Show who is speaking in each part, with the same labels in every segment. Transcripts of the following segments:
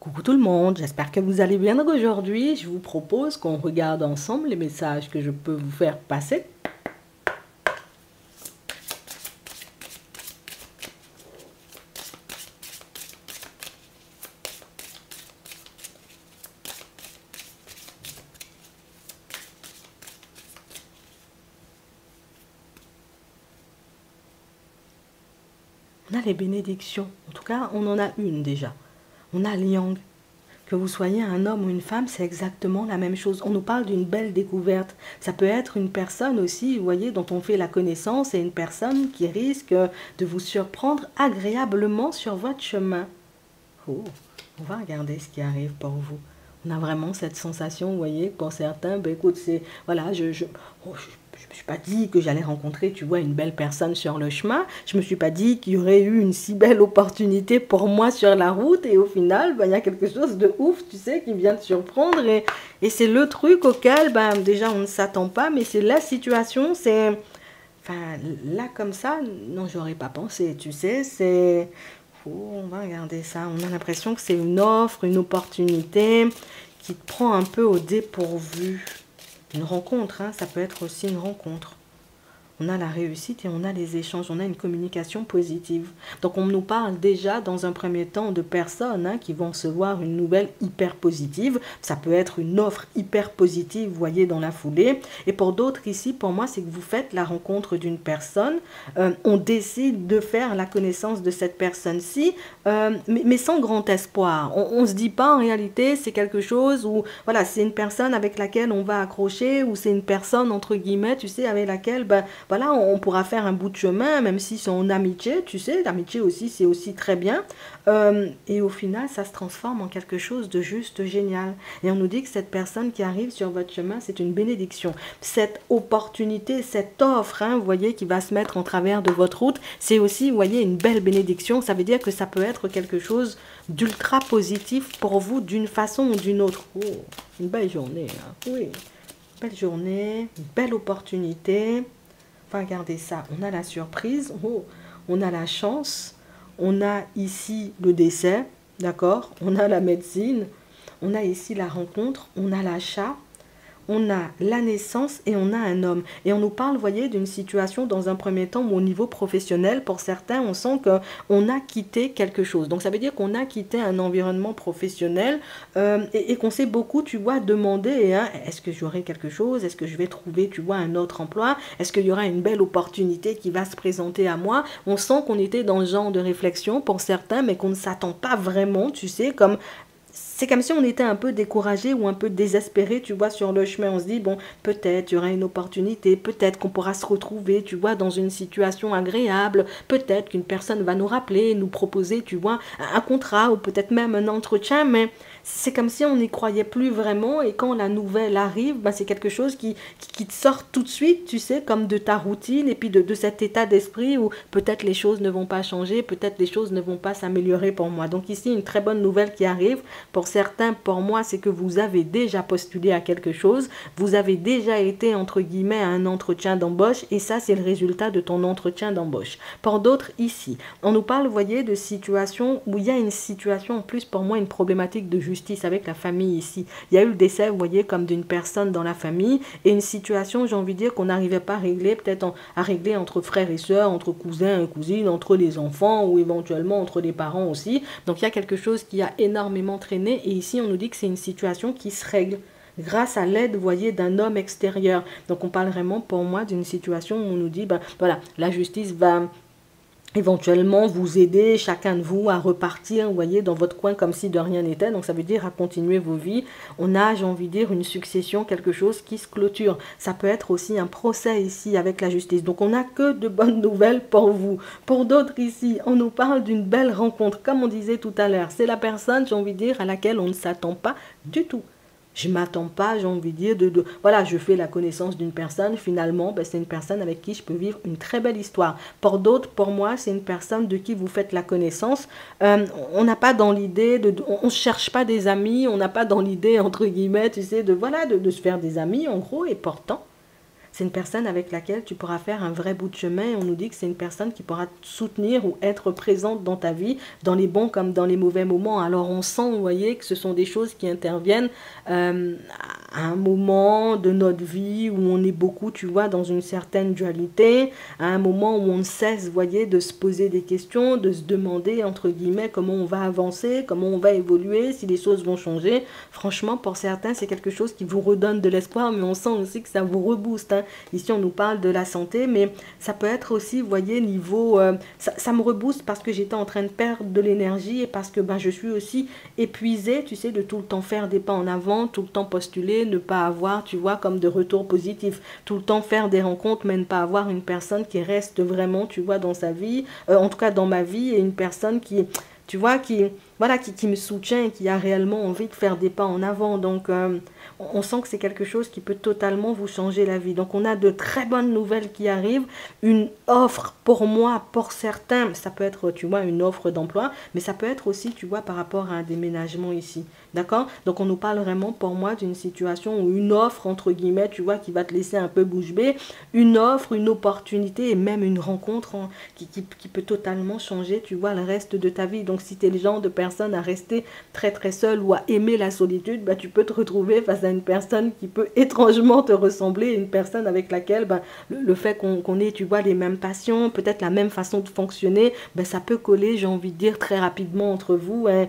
Speaker 1: Coucou tout le monde, j'espère que vous allez bien. Donc aujourd'hui, je vous propose qu'on regarde ensemble les messages que je peux vous faire passer. On a les bénédictions, en tout cas on en a une déjà. On a Liang. Que vous soyez un homme ou une femme, c'est exactement la même chose. On nous parle d'une belle découverte. Ça peut être une personne aussi, vous voyez, dont on fait la connaissance et une personne qui risque de vous surprendre agréablement sur votre chemin. Oh, on va regarder ce qui arrive pour vous. On a vraiment cette sensation, vous voyez, pour certains, ben écoute, c'est, voilà, je me suis pas dit que j'allais rencontrer, tu vois, une belle personne sur le chemin. Je me suis pas dit qu'il y aurait eu une si belle opportunité pour moi sur la route. Et au final, ben, il y a quelque chose de ouf, tu sais, qui vient te surprendre. Et c'est le truc auquel, ben, déjà, on ne s'attend pas, mais c'est la situation, c'est... Enfin, là, comme ça, non, j'aurais pas pensé, tu sais, c'est... Oh, on va regarder ça. On a l'impression que c'est une offre, une opportunité qui te prend un peu au dépourvu. Une rencontre, hein, ça peut être aussi une rencontre. On a la réussite et on a les échanges, on a une communication positive. Donc on nous parle déjà dans un premier temps de personnes qui vont recevoir une nouvelle hyper positive. Ça peut être une offre hyper positive, vous voyez, dans la foulée. Et pour d'autres ici, pour moi, c'est que vous faites la rencontre d'une personne. On décide de faire la connaissance de cette personne-ci, mais sans grand espoir. On ne se dit pas en réalité c'est quelque chose où, voilà, c'est une personne avec laquelle on va accrocher, ou c'est une personne, entre guillemets, tu sais, avec laquelle... Ben, voilà, on pourra faire un bout de chemin, même si c'est en amitié, tu sais, l'amitié aussi, c'est aussi très bien. Et au final, ça se transforme en quelque chose de juste génial. Et on nous dit que cette personne qui arrive sur votre chemin, c'est une bénédiction. Cette opportunité, cette offre, vous voyez, qui va se mettre en travers de votre route, c'est aussi, vous voyez, une belle bénédiction. Ça veut dire que ça peut être quelque chose d'ultra positif pour vous d'une façon ou d'une autre. Oh, une belle journée, hein. Oui, belle journée, une belle opportunité. Regardez ça, on a la surprise, oh, on a la chance, on a ici le décès, d'accord, on a la médecine, on a ici la rencontre, on a l'achat, on a la naissance et on a un homme. Et on nous parle, vous voyez, d'une situation dans un premier temps où au niveau professionnel, pour certains, on sent qu'on a quitté quelque chose. Donc ça veut dire qu'on a quitté un environnement professionnel et qu'on s'est beaucoup, tu vois, demandé, est-ce que j'aurai quelque chose? Est-ce que je vais trouver, tu vois, un autre emploi? Est-ce qu'il y aura une belle opportunité qui va se présenter à moi? On sent qu'on était dans ce genre de réflexion pour certains, mais qu'on ne s'attend pas vraiment, tu sais, comme c'est comme si on était un peu découragé ou un peu désespéré, tu vois, sur le chemin. On se dit, bon, peut-être il y aura une opportunité, peut-être qu'on pourra se retrouver, tu vois, dans une situation agréable, peut-être qu'une personne va nous rappeler, nous proposer, tu vois, un contrat ou peut-être même un entretien, mais c'est comme si on n'y croyait plus vraiment et quand la nouvelle arrive, ben, c'est quelque chose qui te sort tout de suite, tu sais, comme de ta routine et puis de cet état d'esprit où peut-être les choses ne vont pas changer, peut-être les choses ne vont pas s'améliorer pour moi. Donc ici, une très bonne nouvelle qui arrive. Pour certains, pour moi, c'est que vous avez déjà postulé à quelque chose, vous avez déjà été, entre guillemets, à un entretien d'embauche et ça, c'est le résultat de ton entretien d'embauche. Pour d'autres, ici, on nous parle, vous voyez, de situations où il y a une situation, en plus, pour moi, une problématique de justice avec la famille ici. Il y a eu le décès, vous voyez, comme d'une personne dans la famille et une situation, j'ai envie de dire, qu'on n'arrivait pas à régler, peut-être à régler entre frères et sœurs, entre cousins et cousines, entre les enfants ou éventuellement entre les parents aussi. Donc il y a quelque chose qui a énormément traîné et ici on nous dit que c'est une situation qui se règle grâce à l'aide, vous voyez, d'un homme extérieur. Donc on parle vraiment pour moi d'une situation où on nous dit, ben voilà, la justice va éventuellement vous aider, chacun de vous, à repartir, vous voyez, dans votre coin comme si de rien n'était. Donc ça veut dire à continuer vos vies. On a, j'ai envie de dire, une succession, quelque chose qui se clôture. Ça peut être aussi un procès ici avec la justice. Donc on n'a que de bonnes nouvelles pour vous. Pour d'autres ici, on nous parle d'une belle rencontre. Comme on disait tout à l'heure, c'est la personne, j'ai envie de dire, à laquelle on ne s'attend pas du tout. Je ne m'attends pas, j'ai envie de dire, voilà, je fais la connaissance d'une personne, finalement, ben, c'est une personne avec qui je peux vivre une très belle histoire. Pour d'autres, pour moi, c'est une personne de qui vous faites la connaissance. On n'a pas dans l'idée, on ne cherche pas des amis, on n'a pas dans l'idée, entre guillemets, tu sais, voilà, de se faire des amis, en gros, et pourtant, c'est une personne avec laquelle tu pourras faire un vrai bout de chemin. Et on nous dit que c'est une personne qui pourra te soutenir ou être présente dans ta vie, dans les bons comme dans les mauvais moments. Alors on sent, vous voyez, que ce sont des choses qui interviennent à un moment de notre vie où on est beaucoup, tu vois, dans une certaine dualité, à un moment où on ne cesse, vous voyez, de se poser des questions, de se demander, entre guillemets, comment on va avancer, comment on va évoluer, si les choses vont changer. Franchement, pour certains, c'est quelque chose qui vous redonne de l'espoir, mais on sent aussi que ça vous rebooste, hein. Ici, on nous parle de la santé, mais ça peut être aussi, vous voyez, niveau... ça me rebooste parce que j'étais en train de perdre de l'énergie et parce que ben, je suis aussi épuisée, tu sais, de tout le temps faire des pas en avant, tout le temps postuler, ne pas avoir, tu vois, comme de retour positif, tout le temps faire des rencontres, mais ne pas avoir une personne qui reste vraiment, tu vois, dans sa vie, en tout cas dans ma vie, et une personne qui, tu vois, voilà, qui me soutient et qui a réellement envie de faire des pas en avant. Donc, on sent que c'est quelque chose qui peut totalement vous changer la vie. Donc, on a de très bonnes nouvelles qui arrivent. Une offre pour moi, pour certains, ça peut être, tu vois, une offre d'emploi, mais ça peut être aussi, tu vois, par rapport à un déménagement ici. D'accord? Donc, on nous parle vraiment pour moi d'une situation ou une offre, entre guillemets, tu vois, qui va te laisser un peu bouche bée. Une offre, une opportunité et même une rencontre qui peut totalement changer, tu vois, le reste de ta vie. Donc, si tu es le genre de personne à rester très très seule ou à aimer la solitude, bah, tu peux te retrouver face à une personne qui peut étrangement te ressembler, une personne avec laquelle bah, le fait qu'on ait, tu vois, les mêmes passions, peut-être la même façon de fonctionner, bah, ça peut coller, j'ai envie de dire, très rapidement entre vous. Hein.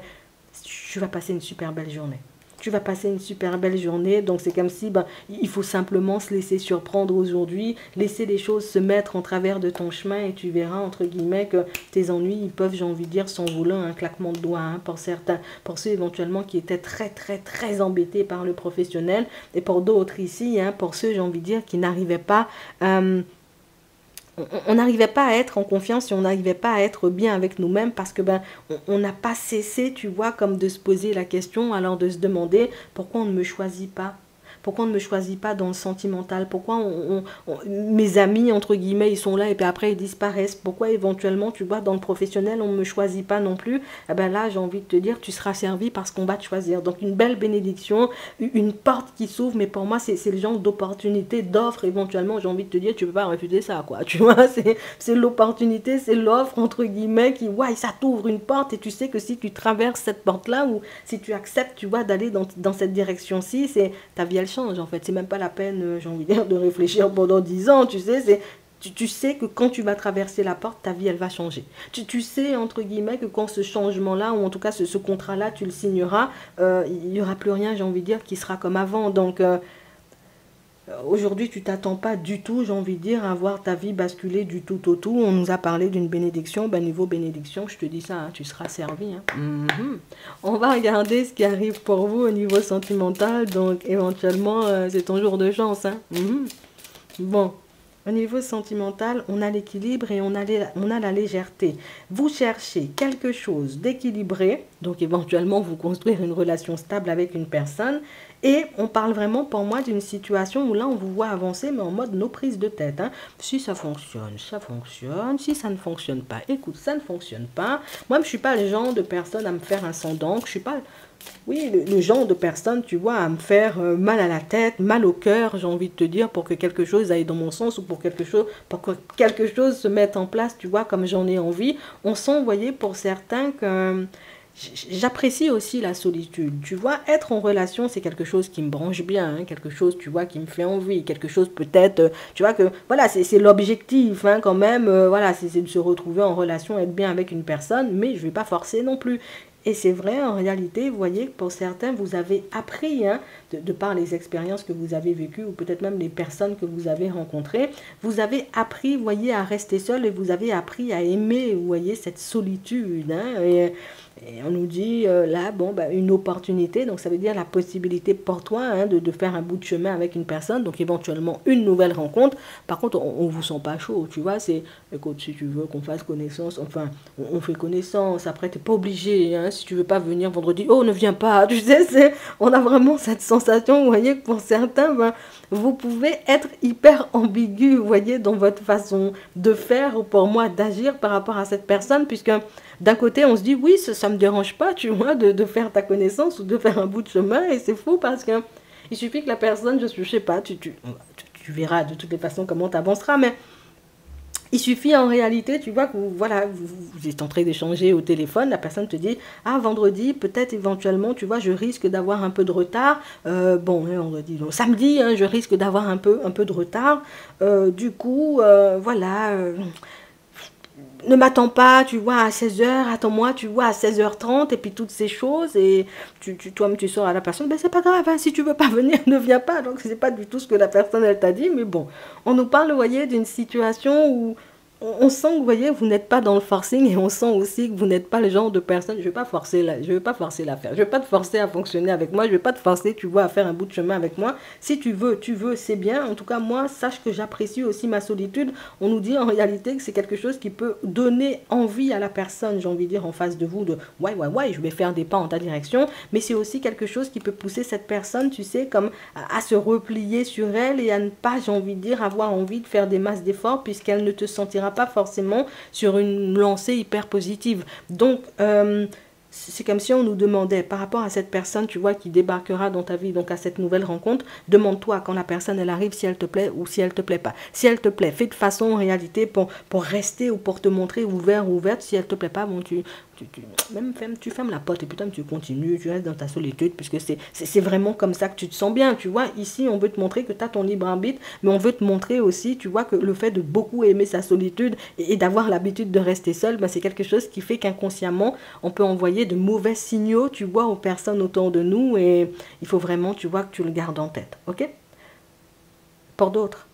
Speaker 1: Tu vas passer une super belle journée. Tu vas passer une super belle journée. Donc, c'est comme si ben, il faut simplement se laisser surprendre aujourd'hui, laisser les choses se mettre en travers de ton chemin et tu verras, entre guillemets, que tes ennuis, ils peuvent, j'ai envie de dire, s'envoler un claquement de doigts, hein, pour certains. Pour ceux éventuellement qui étaient très, très, très embêtés par le professionnel. Et pour d'autres ici, hein, pour ceux, j'ai envie de dire, qui n'arrivaient pas... on n'arrivait pas à être en confiance et on n'arrivait pas à être bien avec nous-mêmes parce que ben on n'a pas cessé, tu vois, comme de se poser la question, alors de se demander pourquoi on ne me choisit pas. Pourquoi on ne me choisit pas dans le sentimental? Pourquoi mes amis, entre guillemets, ils sont là et puis après ils disparaissent? Pourquoi éventuellement, tu vois, dans le professionnel, on ne me choisit pas non plus? Eh ben là, j'ai envie de te dire, tu seras servi parce qu'on va te choisir. Donc une belle bénédiction, une porte qui s'ouvre, mais pour moi, c'est le genre d'opportunité, d'offre éventuellement, j'ai envie de te dire, tu ne peux pas refuser ça, quoi. Tu vois, c'est l'opportunité, c'est l'offre, entre guillemets, qui, ouais, ça t'ouvre une porte et tu sais que si tu traverses cette porte-là ou si tu acceptes, tu vois, d'aller dans cette direction-ci, c'est ta vie, elle change en fait. C'est même pas la peine, j'ai envie de dire, de réfléchir pendant 10 ans, tu sais, tu sais que quand tu vas traverser la porte, ta vie, elle va changer. Tu sais, entre guillemets, que quand ce changement-là, ou en tout cas ce contrat-là, tu le signeras, il n'y aura plus rien, j'ai envie de dire, qui sera comme avant. Donc, aujourd'hui, tu t'attends pas du tout, j'ai envie de dire, à voir ta vie basculer du tout au tout. On nous a parlé d'une bénédiction. Ben, niveau bénédiction, je te dis ça, hein, tu seras servi. Hein. On va regarder ce qui arrive pour vous au niveau sentimental. Donc, éventuellement, c'est ton jour de chance. Hein. Bon. Au niveau sentimental, on a l'équilibre et on a la légèreté. Vous cherchez quelque chose d'équilibré, donc éventuellement vous construire une relation stable avec une personne. Et on parle vraiment pour moi d'une situation où là on vous voit avancer, mais en mode no prise de tête. Hein. Si ça fonctionne, ça fonctionne. Si ça ne fonctionne pas, écoute, ça ne fonctionne pas. Moi, je ne suis pas le genre de personne à me faire un sang d'encre. Je suis pas... Oui, le genre de personne, tu vois, à me faire mal à la tête, mal au cœur, j'ai envie de te dire, pour que quelque chose aille dans mon sens ou pour que quelque chose se mette en place, tu vois, comme j'en ai envie. On sent, vous voyez, pour certains que j'apprécie aussi la solitude. Tu vois, être en relation, c'est quelque chose qui me branche bien, hein, quelque chose, tu vois, qui me fait envie, quelque chose peut-être, tu vois, que, voilà, c'est l'objectif, hein, quand même, voilà, c'est de se retrouver en relation, être bien avec une personne, mais je ne vais pas forcer non plus. Et c'est vrai, en réalité, vous voyez, pour certains, vous avez appris, hein, de par les expériences que vous avez vécues, ou peut-être même les personnes que vous avez rencontrées, vous avez appris, vous voyez, à rester seul et vous avez appris à aimer, vous voyez, cette solitude. Hein, et on nous dit, là, bon, bah, une opportunité, donc ça veut dire la possibilité pour toi, hein, de faire un bout de chemin avec une personne, donc éventuellement une nouvelle rencontre. Par contre, on ne vous sent pas chaud, tu vois, c'est, écoute, si tu veux qu'on fasse connaissance, enfin, on fait connaissance, après, tu n'es pas obligé, hein, si tu veux pas venir vendredi, oh, ne viens pas, tu sais, on a vraiment cette sensation, vous voyez, que pour certains, ben, vous pouvez être hyper ambigu, vous voyez, dans votre façon de faire, ou pour moi, d'agir par rapport à cette personne, puisque d'un côté, on se dit, oui, ça me dérange pas, tu vois, de faire ta connaissance ou de faire un bout de chemin, et c'est fou parce que il suffit que la personne, je sais pas, tu verras de toutes les façons comment tu avanceras, mais il suffit en réalité, tu vois, que voilà, vous êtes en train d'échanger au téléphone, la personne te dit, ah, vendredi, peut-être éventuellement, tu vois, je risque d'avoir un peu de retard. Bon, vendredi, donc, samedi, hein, je risque d'avoir un peu de retard. Du coup, voilà, ne m'attends pas, tu vois, à 16 h, attends-moi, tu vois, à 16 h 30, et puis toutes ces choses, et toi-même, tu sors à la personne, ben c'est pas grave, hein, si tu veux pas venir, ne viens pas. Donc, c'est pas du tout ce que la personne, elle t'a dit, mais bon, on nous parle, vous voyez, d'une situation où on sent que, vous voyez, vous n'êtes pas dans le forcing, et on sent aussi que vous n'êtes pas le genre de personne, je vais pas forcer l'affaire, je vais pas te forcer à fonctionner avec moi, je vais pas te forcer, tu vois, à faire un bout de chemin avec moi. Si tu veux, c'est bien. En tout cas, moi, sache que j'apprécie aussi ma solitude. On nous dit en réalité que c'est quelque chose qui peut donner envie à la personne, j'ai envie de dire, en face de vous, de ouais, je vais faire des pas en ta direction, mais c'est aussi quelque chose qui peut pousser cette personne, tu sais, comme à se replier sur elle et à ne pas, j'ai envie de dire, avoir envie de faire des masses d'efforts, puisqu'elle ne te sentira pas forcément sur une lancée hyper positive. Donc, c'est comme si on nous demandait, par rapport à cette personne, tu vois, qui débarquera dans ta vie, donc à cette nouvelle rencontre, demande-toi quand la personne, elle arrive, si elle te plaît ou si elle te plaît pas. Si elle te plaît, fais de façon, en réalité, pour rester ou pour te montrer ouvert ou ouverte. Si elle te plaît pas, bon, tu fermes la porte et putain, tu continues, tu restes dans ta solitude, puisque c'est vraiment comme ça que tu te sens bien, tu vois. Ici, on veut te montrer que tu as ton libre arbitre, mais on veut te montrer aussi, tu vois, que le fait de beaucoup aimer sa solitude et d'avoir l'habitude de rester seul, ben, c'est quelque chose qui fait qu'inconsciemment, on peut envoyer de mauvais signaux, tu vois, aux personnes autour de nous, et il faut vraiment, tu vois, que tu le gardes en tête, ok? Pour d'autres,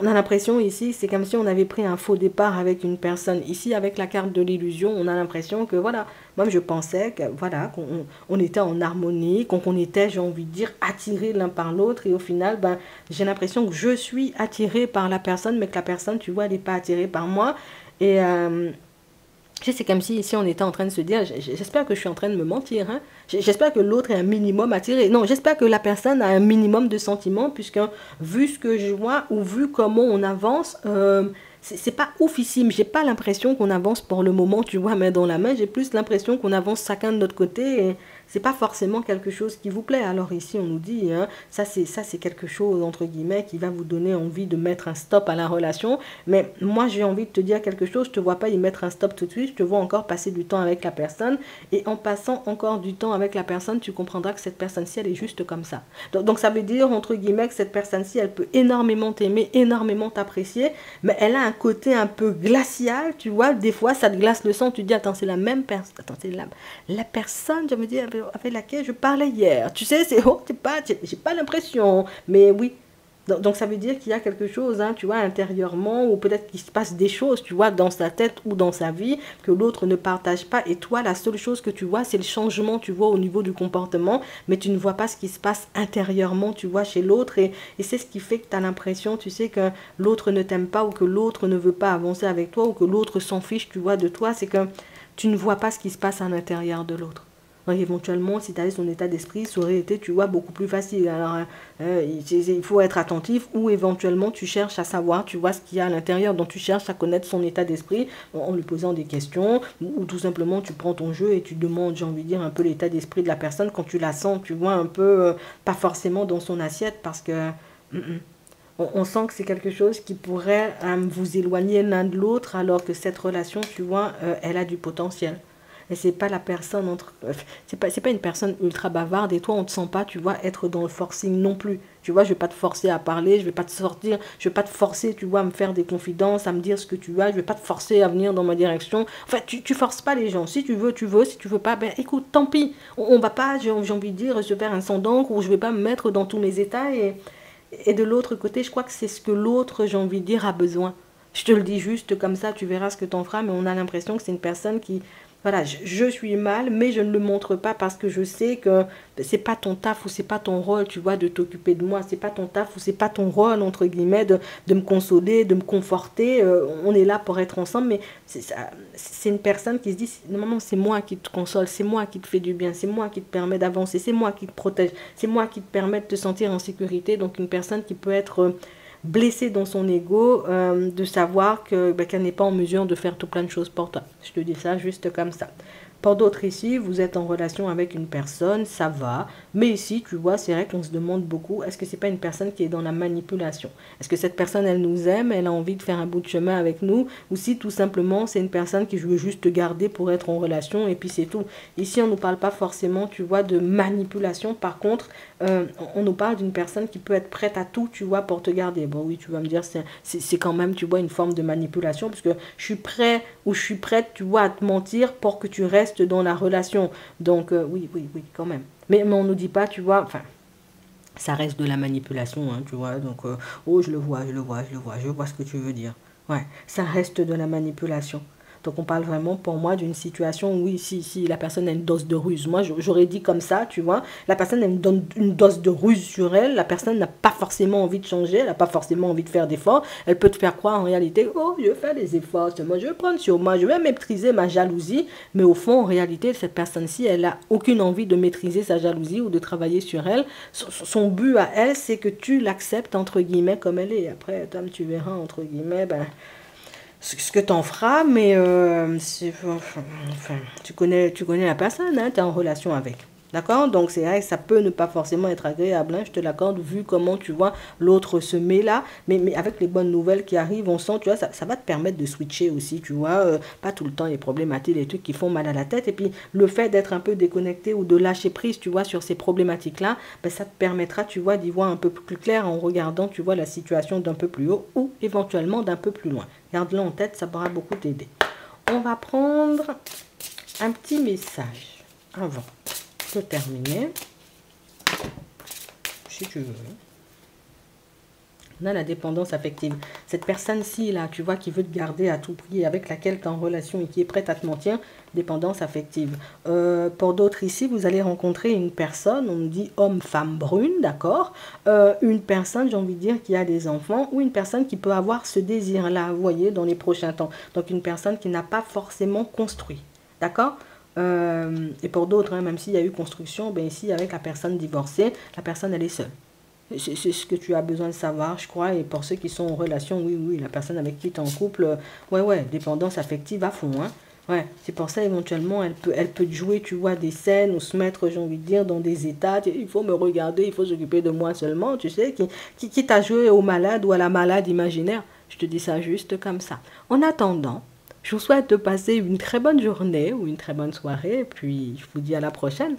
Speaker 1: on a l'impression ici, c'est comme si on avait pris un faux départ avec une personne. Ici, avec la carte de l'illusion, on a l'impression que, voilà, moi je pensais que, voilà, qu'on était en harmonie, qu'on était, j'ai envie de dire, attirés l'un par l'autre. Et au final, ben, j'ai l'impression que je suis attirée par la personne, mais que la personne, tu vois, elle n'est pas attirée par moi. Et c'est comme si ici on était en train de se dire, j'espère que je suis en train de me mentir, hein. J'espère que l'autre est un minimum attiré. Non, j'espère que la personne a un minimum de sentiments, puisque vu ce que je vois ou vu comment on avance, c'est pas oufissime. J'ai pas l'impression qu'on avance pour le moment, tu vois, main dans la main. J'ai plus l'impression qu'on avance chacun de notre côté, et c'est pas forcément quelque chose qui vous plaît. Alors ici on nous dit, hein, ça c'est quelque chose entre guillemets qui va vous donner envie de mettre un stop à la relation. Mais moi j'ai envie de te dire quelque chose, je te vois pas y mettre un stop tout de suite, je te vois encore passer du temps avec la personne, et en passant encore du temps avec la personne, tu comprendras que cette personne-ci elle est juste comme ça. Donc ça veut dire entre guillemets que cette personne-ci elle peut énormément t'aimer, énormément t'apprécier, mais elle a un côté un peu glacial, tu vois. Des fois ça te glace le sang, tu te dis attends c'est la même personne, attends c'est la personne, je me dis avec laquelle je parlais hier. Tu sais, j'ai pas l'impression, mais oui. Donc ça veut dire qu'il y a quelque chose, hein, tu vois, intérieurement, ou peut-être qu'il se passe des choses, tu vois, dans sa tête ou dans sa vie, que l'autre ne partage pas. Et toi, la seule chose que tu vois, c'est le changement, tu vois, au niveau du comportement, mais tu ne vois pas ce qui se passe intérieurement, tu vois, chez l'autre. Et c'est ce qui fait que tu as l'impression, tu sais, que l'autre ne t'aime pas, ou que l'autre ne veut pas avancer avec toi, ou que l'autre s'en fiche, tu vois, de toi. C'est que tu ne vois pas ce qui se passe à l'intérieur de l'autre. Donc, éventuellement, si tu avais son état d'esprit, ça aurait été, tu vois, beaucoup plus facile. Alors, il faut être attentif, ou éventuellement, tu cherches à savoir, tu vois, ce qu'il y a à l'intérieur. Donc, tu cherches à connaître son état d'esprit en lui posant des questions, ou tout simplement, tu prends ton jeu et tu demandes, j'ai envie de dire, un peu l'état d'esprit de la personne quand tu la sens, tu vois, un peu, pas forcément dans son assiette, parce que on sent que c'est quelque chose qui pourrait vous éloigner l'un de l'autre, alors que cette relation, tu vois, elle a du potentiel. Et c'est pas la personne c'est pas une personne ultra bavarde, et toi on te sent pas, tu vois, être dans le forcing non plus. Tu vois, je vais pas te forcer à parler, je vais pas te sortir, je vais pas te forcer, tu vois, à me faire des confidences, à me dire ce que tu as, je vais pas te forcer à venir dans ma direction. Enfin, tu forces pas les gens. Si tu veux, si tu veux pas, ben écoute, tant pis. On va pas, j'ai envie de dire, se faire un sang d'encre, ou je vais pas me mettre dans tous mes états, et de l'autre côté, je crois que c'est ce que l'autre, j'ai envie de dire, a besoin. Je te le dis juste comme ça, tu verras ce que t'en feras, mais on a l'impression que c'est une personne qui, voilà, je suis mal, mais je ne le montre pas, parce que je sais que c'est pas ton taf, ou c'est pas ton rôle, tu vois, de t'occuper de moi. C'est pas ton taf, ou c'est pas ton rôle, entre guillemets, de me consoler, de me conforter. On est là pour être ensemble, mais c'est une personne qui se dit, non, c'est moi qui te console, c'est moi qui te fais du bien, c'est moi qui te permet d'avancer, c'est moi qui te protège, c'est moi qui te permet de te sentir en sécurité. Donc une personne qui peut être blessée dans son ego, de savoir que qu'elle n'est pas en mesure de faire tout plein de choses pour toi. Je te dis ça juste comme ça. Pour d'autres ici, vous êtes en relation avec une personne, ça va. Mais ici, tu vois, c'est vrai qu'on se demande beaucoup, est-ce que c'est pas une personne qui est dans la manipulation? Est-ce que cette personne, elle nous aime, elle a envie de faire un bout de chemin avec nous? Ou si tout simplement, c'est une personne qui veut juste te garder pour être en relation et puis c'est tout. Ici, on ne nous parle pas forcément, tu vois, de manipulation. Par contre, on nous parle d'une personne qui peut être prête à tout, tu vois, pour te garder. Bon, oui, tu vas me dire, c'est quand même, tu vois, une forme de manipulation, parce que je suis prêt ou je suis prête, tu vois, à te mentir pour que tu restes dans la relation. Donc, oui, oui, oui, quand même. Mais on ne nous dit pas, tu vois, enfin, ça reste de la manipulation, hein, tu vois. Donc, oh, je le vois, je le vois, je le vois, je vois ce que tu veux dire. Ouais, ça reste de la manipulation. Donc, on parle vraiment pour moi d'une situation où, oui, si la personne a une dose de ruse. Moi, j'aurais dit comme ça, tu vois. La personne a une dose de ruse sur elle. La personne n'a pas forcément envie de changer. Elle n'a pas forcément envie de faire d'efforts. Elle peut te faire croire en réalité, oh, je vais faire des efforts. Moi, je vais prendre sur moi. Je vais maîtriser ma jalousie. Mais au fond, en réalité, cette personne-ci, elle n'a aucune envie de maîtriser sa jalousie ou de travailler sur elle. Son but à elle, c'est que tu l'acceptes, entre guillemets, comme elle est. Après, Tom, tu verras, entre guillemets, ben ce que t'en feras, mais enfin, tu connais la personne, hein, tu es en relation avec. D'accord? Donc c'est vrai que ça peut ne pas forcément être agréable, hein, je te l'accorde, vu comment tu vois l'autre se met là. Mais avec les bonnes nouvelles qui arrivent, on sent, tu vois, ça va te permettre de switcher aussi, tu vois. Pas tout le temps les problématiques, les trucs qui font mal à la tête. Et puis le fait d'être un peu déconnecté ou de lâcher prise, tu vois, sur ces problématiques-là, ben, ça te permettra, tu vois, d'y voir un peu plus clair en regardant, tu vois, la situation d'un peu plus haut ou éventuellement d'un peu plus loin. Garde-le en tête, ça pourra beaucoup t'aider. On va prendre un petit message avant de terminer, si tu veux. On a la dépendance affective. Cette personne-ci, là, tu vois, qui veut te garder à tout prix, avec laquelle tu es en relation et qui est prête à te mentir, dépendance affective. Pour d'autres ici, vous allez rencontrer une personne, on dit homme, femme, brune, d'accord. Une personne, j'ai envie de dire, qui a des enfants, ou une personne qui peut avoir ce désir-là, vous voyez, dans les prochains temps. Donc, une personne qui n'a pas forcément construit, d'accord. Et pour d'autres, hein, même s'il y a eu construction, ben ici, avec la personne divorcée, la personne, elle est seule. C'est ce que tu as besoin de savoir, je crois. Et pour ceux qui sont en relation, oui, oui, la personne avec qui tu es en couple, ouais, dépendance affective à fond, hein. Ouais, c'est pour ça, éventuellement, elle peut jouer, tu vois, des scènes ou se mettre, j'ai envie de dire, dans des états. Il faut me regarder, il faut s'occuper de moi seulement, tu sais, qui t'a joué au malade ou à la malade imaginaire. Je te dis ça juste comme ça. En attendant, je vous souhaite de passer une très bonne journée ou une très bonne soirée. Et puis, je vous dis à la prochaine.